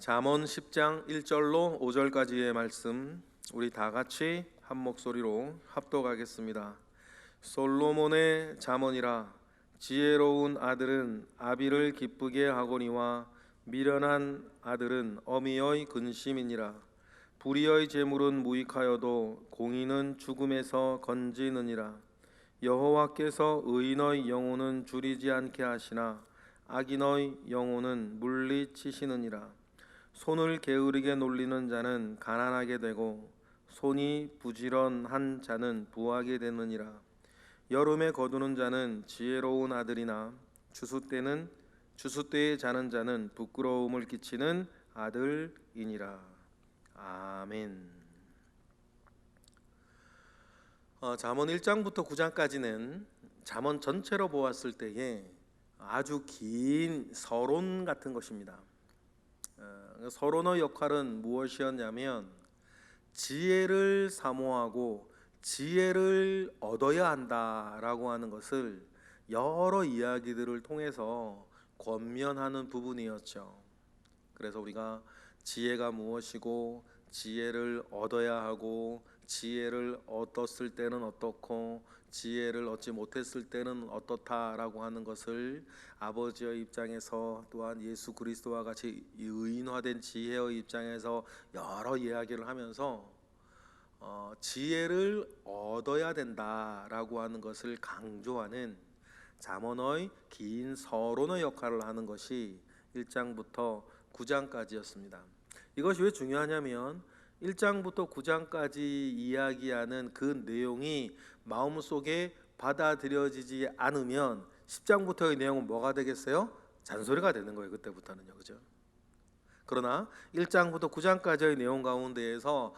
잠언 10장 1절로 5절까지의 말씀 우리 다 같이 한 목소리로 합독하겠습니다. 솔로몬의 잠언이라. 지혜로운 아들은 아비를 기쁘게 하거니와 미련한 아들은 어미의 근심이니라. 불의의 재물은 무익하여도 공의는 죽음에서 건지느니라. 여호와께서 의인의 영혼은 줄이지 않게 하시나 악인의 영혼은 물리치시느니라. 손을 게으르게 놀리는 자는 가난하게 되고 손이 부지런한 자는 부하게 되느니라. 여름에 거두는 자는 지혜로운 아들이나 추수 때에 자는 자는 부끄러움을 끼치는 아들이니라. 아멘. 잠언 1장부터 9장까지는 잠언 전체로 보았을 때에 아주 긴 서론 같은 것입니다. 서론의 역할은 무엇이었냐면 지혜를 사모하고 지혜를 얻어야 한다라고 하는 것을 여러 이야기들을 통해서 권면하는 부분이었죠. 그래서 우리가 지혜가 무엇이고 지혜를 얻어야 하고 지혜를 얻었을 때는 어떻고 지혜를 얻지 못했을 때는 어떻다라고 하는 것을 아버지의 입장에서 또한 예수 그리스도와 같이 의인화된 지혜의 입장에서 여러 이야기를 하면서 지혜를 얻어야 된다라고 하는 것을 강조하는 잠언의 긴 서론의 역할을 하는 것이 1장부터 9장까지였습니다. 이것이 왜 중요하냐면 1장부터 9장까지 이야기하는 그 내용이 마음속에 받아들여지지 않으면 10장부터의 내용은 뭐가 되겠어요? 잔소리가 되는 거예요. 그때부터는요. 그죠? 그러나 1장부터 9장까지의 내용 가운데에서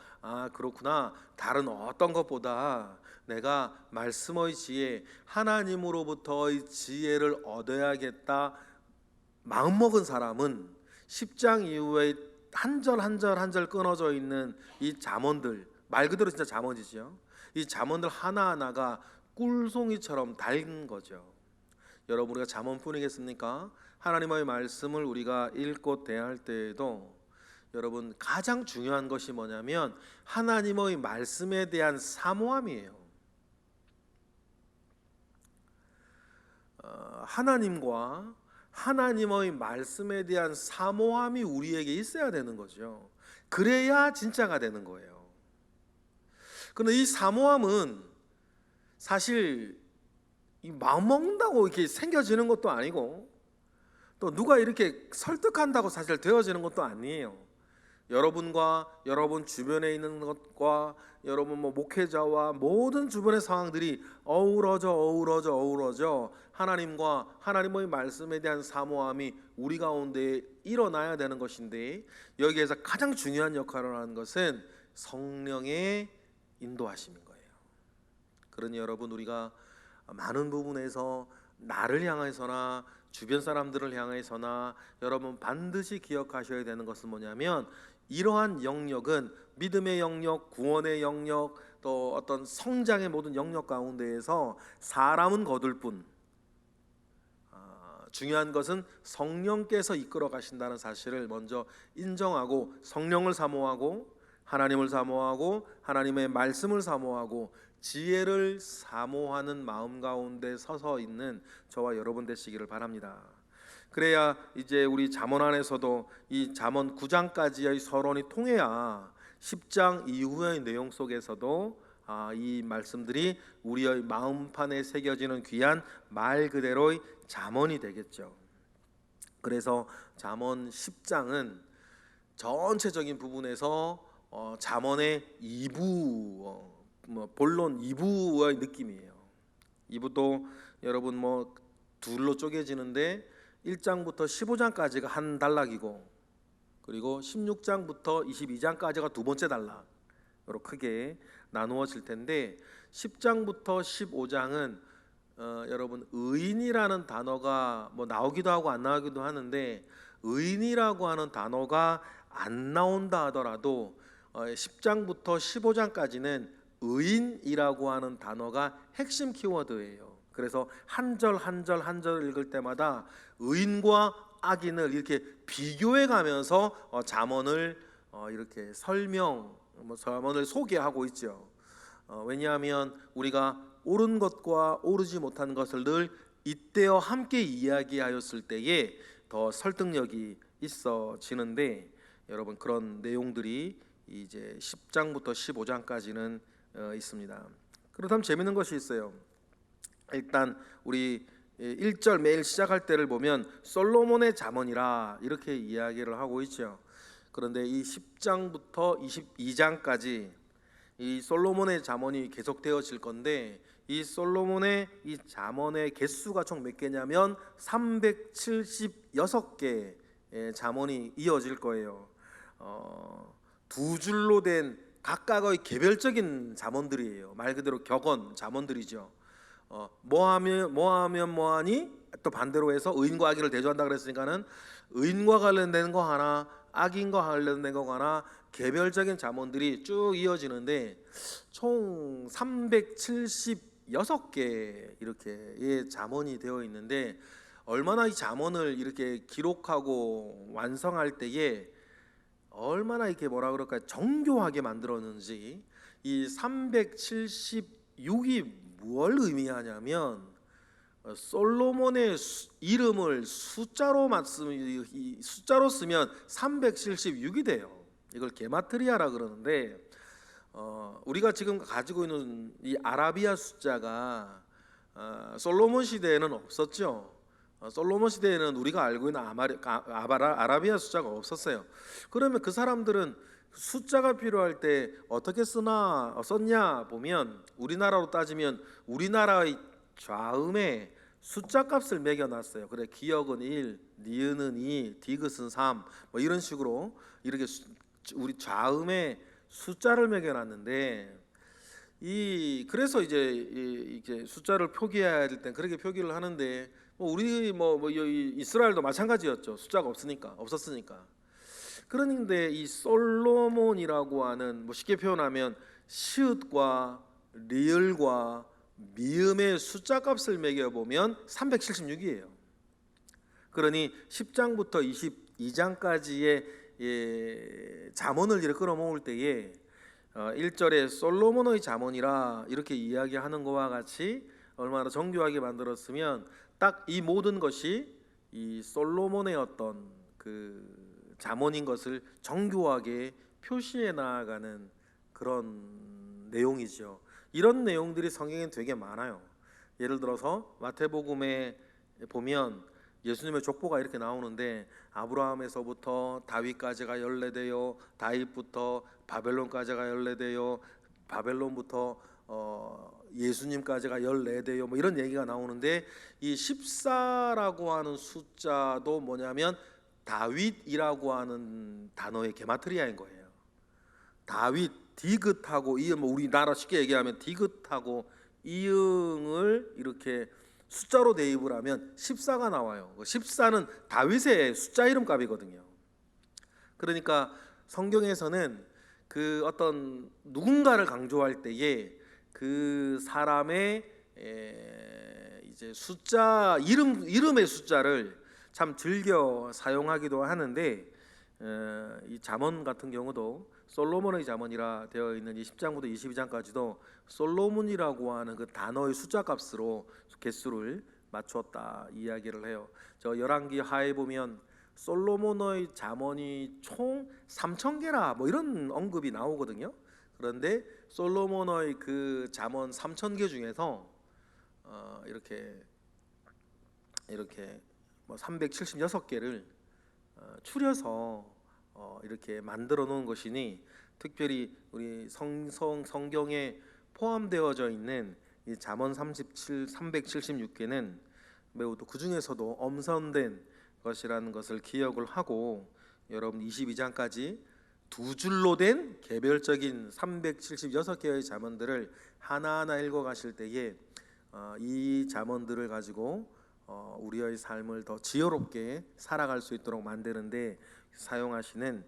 그렇구나, 다른 어떤 것보다 내가 말씀의 지혜, 하나님으로부터의 지혜를 얻어야겠다 마음먹은 사람은 10장 이후에 한 절 한 절 한 절 끊어져 있는 이 잠언들, 말 그대로 진짜 잠언이죠. 이 잠언들 하나하나가 꿀송이처럼 닳은 거죠. 여러분, 우리가 잠언뿐이겠습니까? 하나님의 말씀을 우리가 읽고 대할 때에도 여러분 가장 중요한 것이 뭐냐면 하나님의 말씀에 대한 사모함이에요. 하나님과 하나님의 말씀에 대한 사모함이 우리에게 있어야 되는 거죠. 그래야 진짜가 되는 거예요. 그런데 이 사모함은 사실 마음 먹는다고 이렇게 생겨지는 것도 아니고 또 누가 이렇게 설득한다고 사실 되어지는 것도 아니에요. 여러분과 여러분 주변에 있는 것과 여러분 목회자와 모든 주변의 상황들이 어우러져 하나님과 하나님의 말씀에 대한 사모함이 우리 가운데 일어나야 되는 것인데, 여기에서 가장 중요한 역할을 하는 것은 성령의 인도하심인 거예요. 그러니 여러분, 우리가 많은 부분에서 나를 향해서나 주변 사람들을 향해서나 여러분 반드시 기억하셔야 되는 것은 뭐냐면, 이러한 영역은 믿음의 영역, 구원의 영역, 또 어떤 성장의 모든 영역 가운데에서 사람은 거둘 뿐 중요한 것은 성령께서 이끌어 가신다는 사실을 먼저 인정하고, 성령을 사모하고 하나님을 사모하고 하나님의 말씀을 사모하고 지혜를 사모하는 마음 가운데 서서 있는 저와 여러분 되시기를 바랍니다. 그래야 이제 우리 잠언 안에서도 이 잠언 9장까지의 서론이 통해야 10장 이후의 내용 속에서도 이 말씀들이 우리의 마음판에 새겨지는 귀한 말 그대로의 잠언이 되겠죠. 그래서 잠언 10장은 전체적인 부분에서 잠언의 2부, 본론 2부의 느낌이에요. 2부도 여러분 둘로 쪼개지는데 1장부터 15장까지가 한 단락이고, 그리고 16장부터 22장까지가 두 번째 단락으로 크게 나누어질 텐데, 10장부터 15장은 여러분 의인이라는 단어가 나오기도 하고 안 나오기도 하는데, 의인이라고 하는 단어가 안 나온다 하더라도 10장부터 15장까지는 의인이라고 하는 단어가 핵심 키워드예요. 그래서 한 절 한 절 한 절 읽을 때마다 의인과 악인을 이렇게 비교해 가면서 잠언을 이렇게 잠언을 소개하고 있죠. 왜냐하면 우리가 옳은 것과 옳지 못한 것을 늘 이때와 함께 이야기하였을 때에 더 설득력이 있어지는데, 여러분 그런 내용들이 이제 10장부터 15장까지는 있습니다. 그렇다면 재밌는 것이 있어요. 일단 우리 1절 매일 시작할 때를 보면 솔로몬의 잠언이라 이렇게 이야기를 하고 있죠. 그런데 이 10장부터 22장까지 이 솔로몬의 잠언이 계속되어질 건데, 이 솔로몬의 이 잠언의 개수가 총 몇 개냐면 376개의 잠언이 이어질 거예요. 두 줄로 된 각각의 개별적인 잠언들이에요. 말 그대로 격언 잠언들이죠. 뭐하면 뭐하니, 또 반대로 해서 의인과 악인을 대조한다 그랬으니까는 의인과 관련된 거 하나, 악인과 관련된 거 하나, 개별적인 잠언들이 쭉 이어지는데 총 376개 이렇게 잠언이 되어 있는데, 얼마나 이 잠언을 이렇게 기록하고 완성할 때에 얼마나 이렇게 뭐라 그럴까요, 정교하게 만들었는지. 이 376이 뭘 의미하냐면 솔로몬의 이름을 숫자로 쓰면 376이 돼요. 이걸 게마트리아라 그러는데, 우리가 지금 가지고 있는 이 아라비아 숫자가 솔로몬 시대에는 없었죠. 솔로몬 시대에는 우리가 알고 있는 아라비아 숫자가 없었어요. 그러면 그 사람들은 숫자가 필요할 때 어떻게 썼냐 보면, 우리나라로 따지면 우리나라의 좌음에 숫자 값을 매겨놨어요. 그래, 기역은 1, 니은은 2, 디귿은 3, 뭐 이런 식으로 이렇게 우리 좌음에 숫자를 매겨놨는데, 그래서 이제 숫자를 표기해야 될 땐 그렇게 표기를 하는데, 우리 이스라엘도 마찬가지였죠. 숫자가 없었으니까. 그런데 이 솔로몬이라고 하는, 쉽게 표현하면 시읒과 리을과 미음의 숫자 값을 매겨 보면 376이에요. 그러니 10장부터 22장까지의 잠언을 이렇게 끌어모을 때에 1절에 솔로몬의 잠언이라 이렇게 이야기하는 것과 같이 얼마나 정교하게 만들었으면, 딱 이 모든 것이 이 솔로몬의 어떤 그 잠언인 것을 정교하게 표시해 나아가는 그런 내용이죠. 이런 내용들이 성경에 되게 많아요. 예를 들어서 마태복음에 보면 예수님의 족보가 이렇게 나오는데, 아브라함에서부터 다윗까지가 연례되어, 다윗부터 바벨론까지가 연례되어, 바벨론부터 예수님까지가 14대요, 뭐 이런 얘기가 나오는데, 이 14라고 하는 숫자도 뭐냐면 다윗이라고 하는 단어의 게마트리아인 거예요. 다윗, 디귿하고 이응, 우리나라 쉽게 얘기하면 디귿하고 이응을 이렇게 숫자로 대입을 하면 14가 나와요. 14는 다윗의 숫자 이름 값이거든요. 그러니까 성경에서는 그 어떤 누군가를 강조할 때에 그 사람의 이제 숫자 이름의 숫자를 참 즐겨 사용하기도 하는데, 이 잠언 같은 경우도 솔로몬의 잠언이라 되어 있는 이 10장부터 22장까지도 솔로몬이라고 하는 그 단어의 숫자 값으로 개수를 맞추었다 이야기를 해요. 저 열왕기 하에 보면 솔로몬의 잠언이 총 3,000개라 뭐 이런 언급이 나오거든요. 그런데 솔로몬의 그 잠언 3,000개 중에서 이렇게 376개를 추려서 이렇게 만들어 놓은 것이니, 특별히 우리 성경에 포함되어져 있는 이 잠언 376개는 매우 또 그 중에서도 엄선된 것이라는 것을 기억을 하고, 여러분 22장까지 두 줄로 된 개별적인 376개의 잠언들을 하나하나 읽어 가실 때에 이 잠언들을 가지고 우리의 삶을 더 지혜롭게 살아갈 수 있도록 만드는데 사용하시는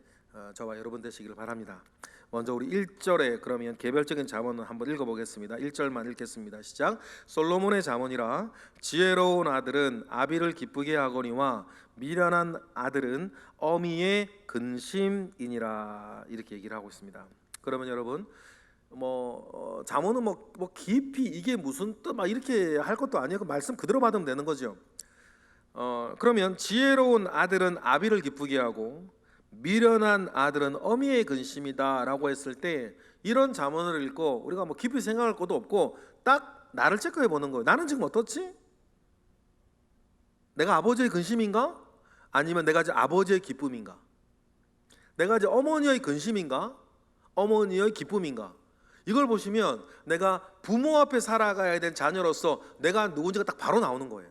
저와 여러분 되시기를 바랍니다. 먼저 우리 1절에 그러면 개별적인 잠언을 한번 읽어보겠습니다. 1절만 읽겠습니다. 시작. 솔로몬의 잠언이라, 지혜로운 아들은 아비를 기쁘게 하거니와 미련한 아들은 어미의 근심이니라 이렇게 얘기를 하고 있습니다. 그러면 여러분 잠언은 깊이 이게 무슨 뜻 막 이렇게 할 것도 아니고 말씀 그대로 받으면 되는 거죠. 그러면 지혜로운 아들은 아비를 기쁘게 하고 미련한 아들은 어미의 근심이다라고 했을 때 이런 잠언을 읽고 우리가 깊이 생각할 것도 없고 딱 나를 체크해 보는 거예요. 나는 지금 어떻지? 내가 아버지의 근심인가? 아니면 내가 이제 아버지의 기쁨인가? 내가 이제 어머니의 근심인가? 어머니의 기쁨인가? 이걸 보시면 내가 부모 앞에 살아가야 될 자녀로서 내가 누군지가 딱 바로 나오는 거예요.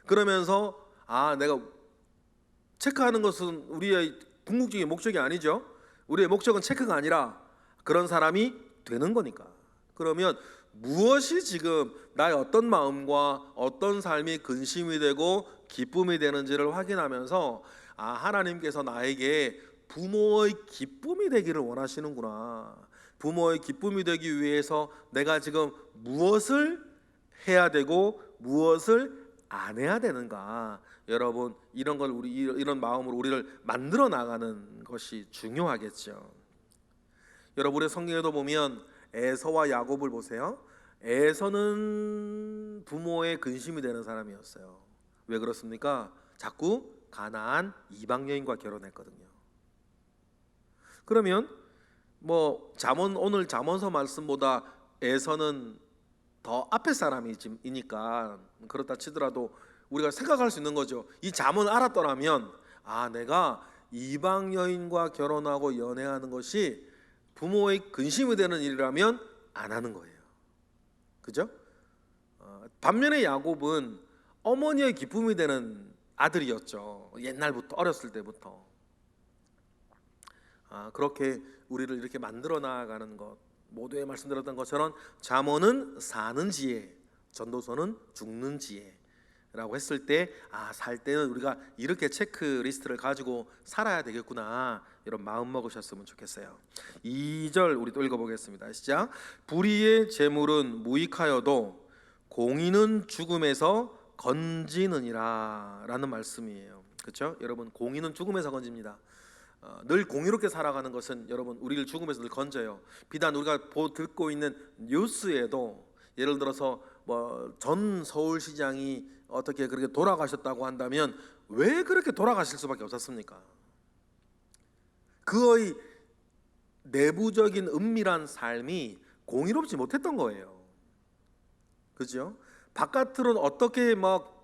그러면서 내가 체크하는 것은 우리의 궁극적인 목적이 아니죠. 우리의 목적은 체크가 아니라 그런 사람이 되는 거니까. 그러면 무엇이 지금 나의 어떤 마음과 어떤 삶이 근심이 되고 기쁨이 되는지를 확인하면서 하나님께서 나에게 부모의 기쁨이 되기를 원하시는구나. 부모의 기쁨이 되기 위해서 내가 지금 무엇을 해야 되고 무엇을 안 해야 되는가. 여러분 이런 걸 이런 마음으로 우리를 만들어 나가는 것이 중요하겠죠. 여러분 우리 성경에도 보면 에서와 야곱을 보세요. 에서는 부모의 근심이 되는 사람이었어요. 왜 그렇습니까? 자꾸 가나안 이방 여인과 결혼했거든요. 그러면 오늘 잠언서 말씀보다 에서는 더 앞에 사람이니까 그렇다 치더라도 우리가 생각할 수 있는 거죠. 이 잠언을 알았더라면 내가 이방 여인과 결혼하고 연애하는 것이 부모의 근심이 되는 일이라면 안 하는 거예요. 그죠? 반면에 야곱은 어머니의 기쁨이 되는 아들이었죠. 옛날부터 어렸을 때부터. 그렇게 우리를 이렇게 만들어 나가는 것 모두에 말씀드렸던 것처럼 잠언은 사는 지혜, 전도서는 죽는 지혜라고 했을 때 살 때는 우리가 이렇게 체크리스트를 가지고 살아야 되겠구나 이런 마음 먹으셨으면 좋겠어요. 2절 우리 또 읽어보겠습니다. 시작. 불의의 재물은 무익하여도 공의는 죽음에서 건지느니라 라는 말씀이에요. 그렇죠? 여러분 공의는 죽음에서 건집니다. 늘 공의롭게 살아가는 것은 여러분 우리를 죽음에서 늘 건져요. 비단 우리가 듣고 있는 뉴스에도 예를 들어서 전 서울시장이 어떻게 그렇게 돌아가셨다고 한다면 왜 그렇게 돌아가실 수밖에 없었습니까? 그의 내부적인 은밀한 삶이 공의롭지 못했던 거예요. 그죠? 바깥으로는 어떻게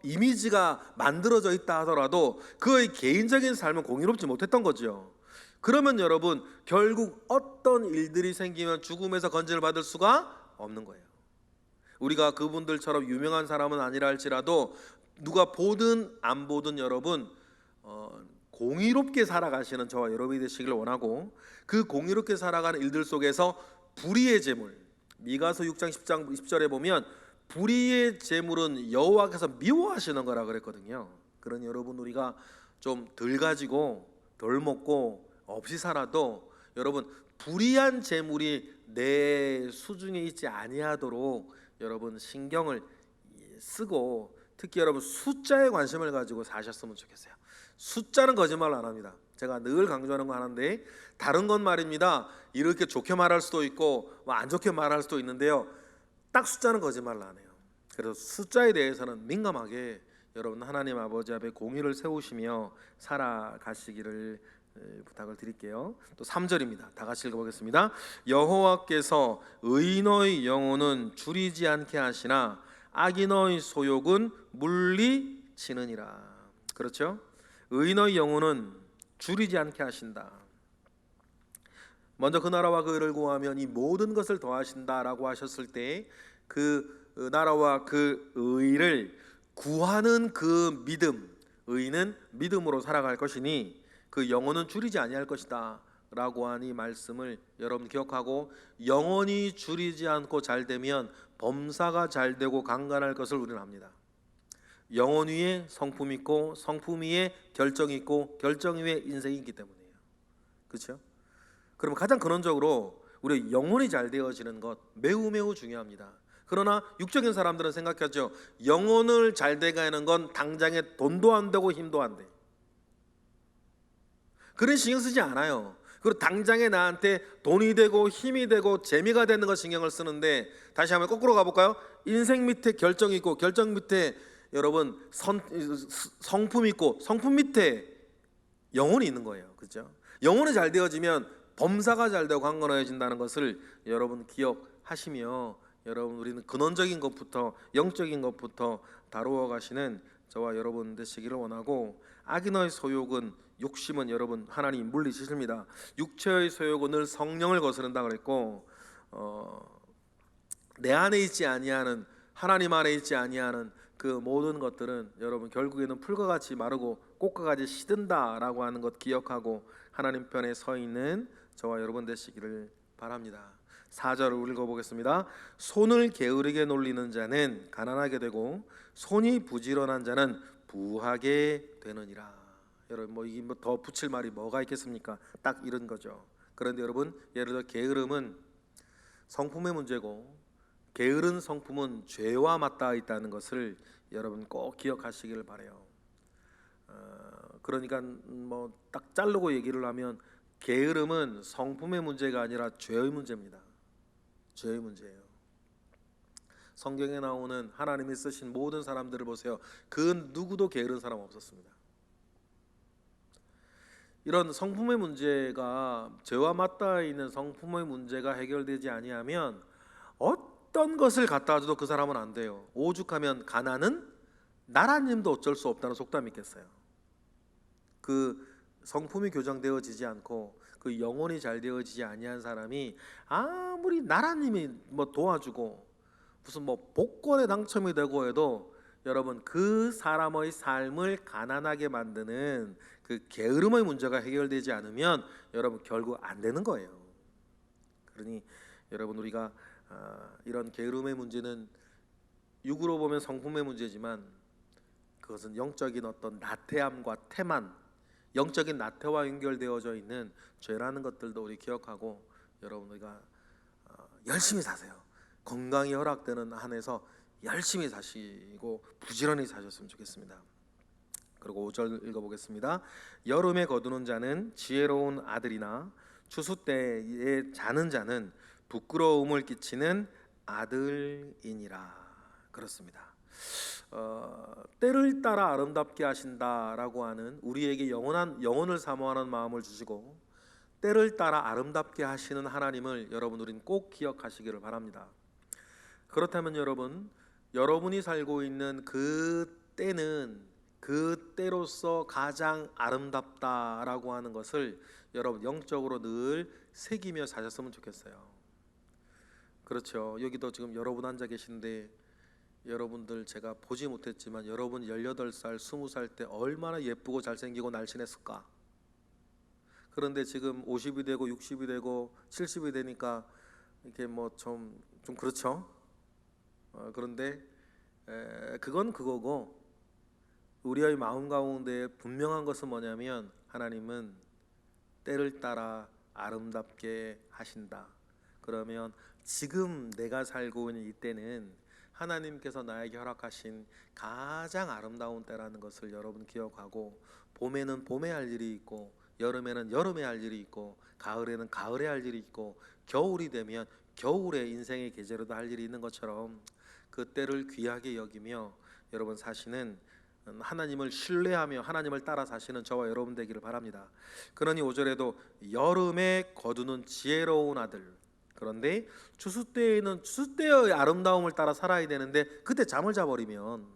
이미지가 만들어져 있다 하더라도 그의 개인적인 삶은 공의롭지 못했던 거죠. 그러면 여러분 결국 어떤 일들이 생기면 죽음에서 건진을 받을 수가 없는 거예요. 우리가 그분들처럼 유명한 사람은 아니라 할지라도 누가 보든 안 보든 여러분 공의롭게 살아가시는 저와 여러분이 되시길 원하고 그 공의롭게 살아가는 일들 속에서 불의의 재물, 미가서 6장 10장 10절에 보면 불의의 재물은 여호와께서 미워하시는 거라 그랬거든요. 그러니 여러분 우리가 좀 덜 가지고 덜 먹고 없이 살아도 여러분 불의한 재물이 내 수중에 있지 아니하도록 여러분 신경을 쓰고 특히 여러분 숫자에 관심을 가지고 사셨으면 좋겠어요. 숫자는 거짓말 안 합니다. 제가 늘 강조하는 거 하는데 다른 건 말입니다. 이렇게 좋게 말할 수도 있고 안 좋게 말할 수도 있는데요. 딱 숫자는 거짓말 안 해요. 그래서 숫자에 대해서는 민감하게 여러분 하나님 아버지 앞에 공의를 세우시며 살아가시기를 부탁을 드릴게요. 또 3절입니다. 다 같이 읽어보겠습니다. 여호와께서 의인의 영혼은 줄이지 않게 하시나 악인의 소욕은 물리치느니라. 그렇죠? 의인의 영혼은 줄이지 않게 하신다. 먼저 그 나라와 그 의를 구하면 이 모든 것을 더하신다라고 하셨을 때 그 나라와 그 의를 구하는 그 믿음, 의인은 믿음으로 살아갈 것이니 그 영혼은 줄이지 아니할 것이다 라고 하니 말씀을 여러분 기억하고 영혼이 줄이지 않고 잘 되면 범사가 잘 되고 강건할 것을 우리는 압니다. 영혼 위에 성품 있고 성품 위에 결정 있고 결정 위에 인생이 있기 때문이에요. 그렇죠? 그럼 가장 근원적으로 우리 영혼이 잘 되어지는 것 매우 중요합니다. 그러나 육적인 사람들은 생각하죠. 영혼을 잘 되게 하는 건 당장에 돈도 안 되고 힘도 안 돼. 그런 신경 쓰지 않아요. 그리고 당장에 나한테 돈이 되고 힘이 되고 재미가 되는 거 신경을 쓰는데, 다시 한번 거꾸로 가볼까요? 인생 밑에 결정이 있고 결정 밑에 여러분 성품 있고 성품 밑에 영혼이 있는 거예요. 그렇죠? 영혼이 잘 되어지면 범사가 잘 되고 강건해진다는 것을 여러분 기억하시며, 여러분 우리는 근원적인 것부터 영적인 것부터 다루어 가시는 저와 여러분 되시기를 원하고, 악인의 소욕은 욕심은 여러분 하나님 물리치십니다. 육체의 소욕은 늘 성령을 거스른다 그랬고, 내 안에 있지 아니하는, 하나님 안에 있지 아니하는 그 모든 것들은 여러분 결국에는 풀과 같이 마르고 꽃과 같이 시든다라고 하는 것 기억하고 하나님 편에 서 있는 저와 여러분 되시기를 바랍니다. 4절을 읽어보겠습니다. 손을 게으르게 놀리는 자는 가난하게 되고 손이 부지런한 자는 부하게 되느니라. 여러분 뭐 이게 뭐 더 붙일 말이 뭐가 있겠습니까? 딱 이런 거죠. 그런데 여러분, 예를 들어 게으름은 성품의 문제고 게으른 성품은 죄와 맞닿아 있다는 것을 여러분 꼭 기억하시기를 바라요. 그러니까 뭐 딱 자르고 얘기를 하면 게으름은 성품의 문제가 아니라 죄의 문제입니다. 죄의 문제예요. 성경에 나오는 하나님이 쓰신 모든 사람들을 보세요. 그 누구도 게으른 사람 없었습니다. 이런 성품의 문제가, 죄와 맞닿아 있는 성품의 문제가 해결되지 아니하면 어떤 것을 갖다 줘도 그 사람은 안 돼요. 오죽하면 가난은 나라님도 어쩔 수 없다는 속담이 있겠어요. 그 성품이 교정되어지지 않고 그 영혼이 잘 되어지지 아니한 사람이 아무리 나라님이 뭐 도와주고 무슨 뭐 복권에 당첨이 되고 해도 여러분 그 사람의 삶을 가난하게 만드는 그 게으름의 문제가 해결되지 않으면 여러분 결국 안 되는 거예요. 그러니 여러분 우리가 이런 게으름의 문제는 육으로 보면 성품의 문제지만 그것은 영적인 어떤 나태함과 태만, 영적인 나태와 연결되어져 있는 죄라는 것들도 우리 기억하고, 여러분 우리가 열심히 사세요. 건강이 허락되는 한에서 열심히 사시고 부지런히 사셨으면 좋겠습니다. 그리고 5절 읽어보겠습니다. 여름에 거두는 자는 지혜로운 아들이나 추수 때에 자는 자는 부끄러움을 끼치는 아들이니라. 그렇습니다. 때를 따라 아름답게 하신다라고 하는, 우리에게 영혼을 사모하는 마음을 주시고 때를 따라 아름답게 하시는 하나님을 여러분 우리는 꼭 기억하시기를 바랍니다. 그렇다면 여러분이 살고 있는 그 때는 그 때로서 가장 아름답다라고 하는 것을 여러분 영적으로 늘 새기며 사셨으면 좋겠어요. 그렇죠. 여기도 지금 여러분 앉아 계신데, 여러분들 제가 보지 못했지만 여러분 18살, 20살 때 얼마나 예쁘고 잘생기고 날씬했을까. 그런데 지금 50이 되고 60이 되고 70이 되니까 이렇게 뭐 좀 그렇죠. 그런데 그건 그거고, 우리의 마음 가운데 분명한 것은 뭐냐면 하나님은 때를 따라 아름답게 하신다. 그러면 지금 내가 살고 있는 이 때는 하나님께서 나에게 허락하신 가장 아름다운 때라는 것을 여러분 기억하고, 봄에는 봄에 할 일이 있고 여름에는 여름에 할 일이 있고 가을에는 가을에 할 일이 있고 겨울이 되면 겨울에 인생의 계절에도 할 일이 있는 것처럼 그 때를 귀하게 여기며 여러분 사시는, 하나님을 신뢰하며 하나님을 따라 사시는 저와 여러분 되기를 바랍니다. 그러니 5절에도 여름에 거두는 지혜로운 아들, 그런데 추수 때에는 추수 때의 아름다움을 따라 살아야 되는데 그때 잠을 자버리면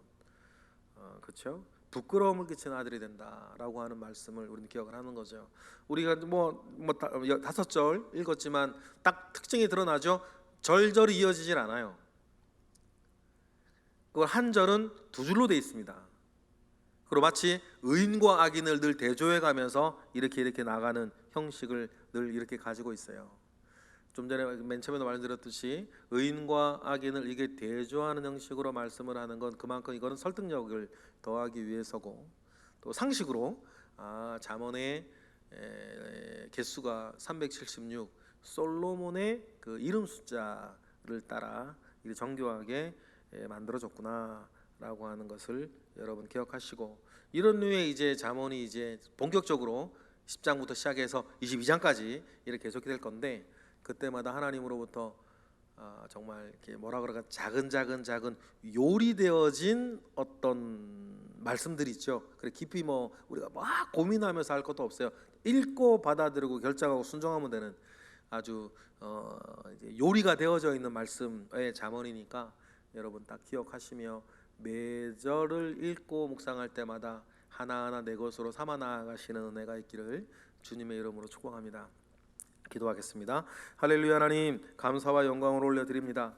그렇죠? 부끄러움을 끼치는 아들이 된다라고 하는 말씀을 우리는 기억을 하는 거죠. 우리가 뭐 5절 읽었지만 딱 특징이 드러나죠. 절절히 이어지질 않아요. 그걸 한 절은 두 줄로 되어 있습니다. 그리고 마치 의인과 악인을 늘 대조해 가면서 이렇게 나가는 형식을 늘 이렇게 가지고 있어요. 좀 전에 맨 처음에도 말씀드렸듯이 의인과 악인을 이게 대조하는 형식으로 말씀을 하는 건 그만큼 이거는 설득력을 더하기 위해서고, 또 상식으로 잠언의 개수가 376, 솔로몬의 그 이름 숫자를 따라 이게 정교하게 만들어졌구나라고 하는 것을 여러분 기억하시고, 이런 후에 이제 잠언이 이제 본격적으로 10장부터 시작해서 22장까지 이렇게 계속이 될 건데, 그때마다 하나님으로부터 정말 이렇게 뭐라 그럴까, 작은 요리되어진 어떤 말씀들이 있죠. 그래 깊이 뭐 우리가 막 고민하면서 할 것도 없어요. 읽고 받아들이고 결정하고 순종하면 되는 아주 이제 요리가 되어져 있는 말씀의 잠언이니까 여러분 딱 기억하시며 매절을 읽고 묵상할 때마다 하나하나 내 것으로 삼아 나아가시는 은혜가 있기를 주님의 이름으로 축복합니다. 기도하겠습니다. 할렐루야. 하나님 감사와 영광을 올려드립니다.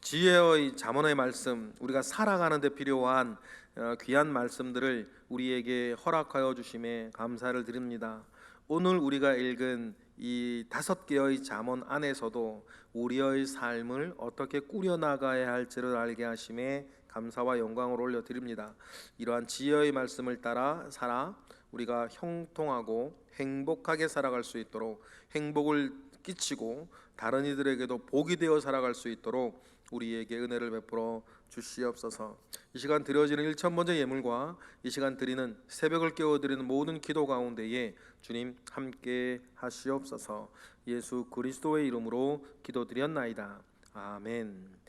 지혜의 잠언의 말씀, 우리가 살아가는 데 필요한 귀한 말씀들을 우리에게 허락하여 주심에 감사를 드립니다. 오늘 우리가 읽은 이 5개의 잠언 안에서도 우리의 삶을 어떻게 꾸려나가야 할지를 알게 하심에 감사와 영광을 올려드립니다. 이러한 지혜의 말씀을 따라 살아 우리가 형통하고 행복하게 살아갈 수 있도록, 행복을 끼치고 다른 이들에게도 복이 되어 살아갈 수 있도록 우리에게 은혜를 베풀어 주시옵소서. 이 시간 드려지는 1,000번째 예물과 이 시간 드리는 새벽을 깨워드리는 모든 기도 가운데에 주님 함께 하시옵소서. 예수 그리스도의 이름으로 기도드렸나이다. 아멘.